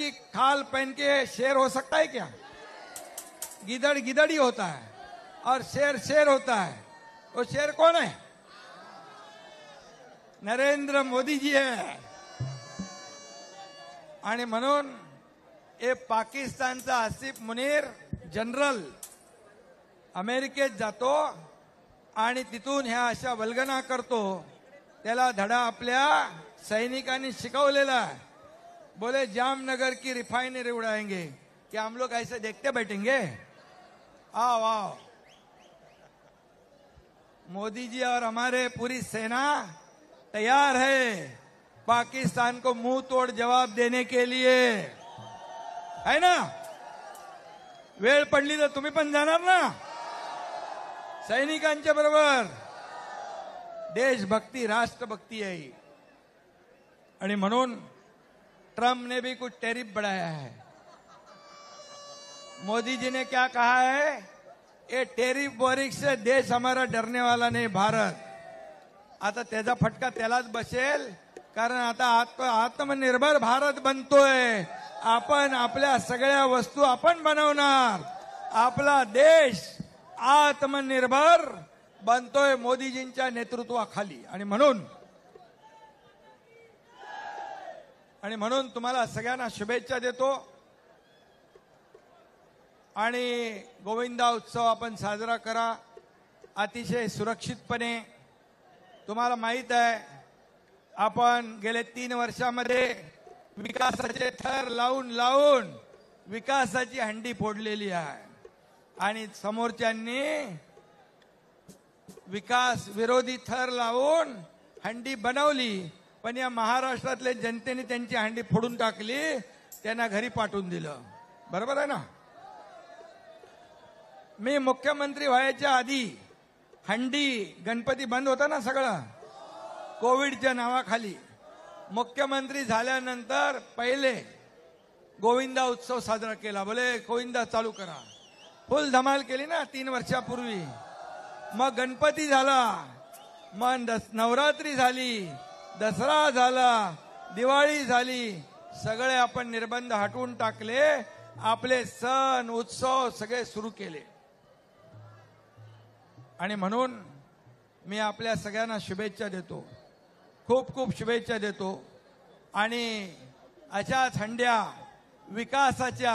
कोई खाल पहन के शेर हो सकता है क्या? गिदड़ गिदड़ ही होता है और शेर शेर होता है। वो शेर कौन है? नरेंद्र मोदी जी है। आणि म्हणून हे पाकिस्तानचा आसिफ मुनीर जनरल अमेरिकेत जातो आणि तिथून ह्या अशा वल्गना करतो। त्याला धडा आपल्या सैनिकांनी शिकवलेला है। बोले जामनगर की रिफाइनरी उड़ाएंगे, क्या हम लोग ऐसे देखते बैठेंगे? आओ आओ, मोदी जी और हमारे पूरी सेना तैयार है पाकिस्तान को मुंह तोड़ जवाब देने के लिए, है ना? वेळ पडली तर तुम्ही पण जाणार ना सैनिकांच्या बरोबर? देशभक्ति राष्ट्रभक्ति है ही। आणि म्हणून ट्रम्प ने भी कुछ टैरिफ बढ़ाया है। मोदी जी ने क्या कहा है? ये टैरिफ वॉरिक से देश हमारा डरने वाला नहीं, भारत। आता त्याचा फटका त्यालाच बसेल, कारण आता आत्मनिर्भर भारत बनतोय। आपण आपल्या सगळ्या वस्तू आपण बनवणार। आपला देश आत्मनिर्भर बनतोय मोदीजींच्या नेतृत्वाखाली। आणि म्हणून तुम्हाला सगळ्यांना शुभेच्छा देतो। आणि गोविंदा उत्सव आपण साजरा करा अतिशय सुरक्षितपणे। तुम्हाला माहित आहे आपण गेले 3 वर्षामध्ये विकासाचे थर लावून विकासाची हंडी फोडलेली आहे आणि समोरच्यांनी विकास विरोधी थर लावून हंडी बनवली, पण या महाराष्ट्रातले जनतेने त्यांची हंडी फोडून टाकली, त्यांना घरी पाठवून दिलं। बरोबर आहे ना? मी मुख्यमंत्री व्हायच्या आधी हंडी गणपती बंद होता ना सगळं कोविडच्या नावाखाली। मुख्यमंत्री झाल्यानंतर पहिले गोविंदा उत्सव साजरा केला। बोले गोविंदा चालू करा, फुल धमाल केली ना 3 वर्षापूर्वी। मग गणपती झाला, मग नवरात्री झाली, दसरा झाला, दिवाळी झाली, सगळे आपण निर्बंध हटवून टाकले, आपले सण उत्सव सगळे सुरू केले। आणि म्हणून मी आपल्या सगळ्यांना शुभेच्छा देतो, खूप खूप शुभेच्छा देतो। आणि अशाच हंड्या विकासाच्या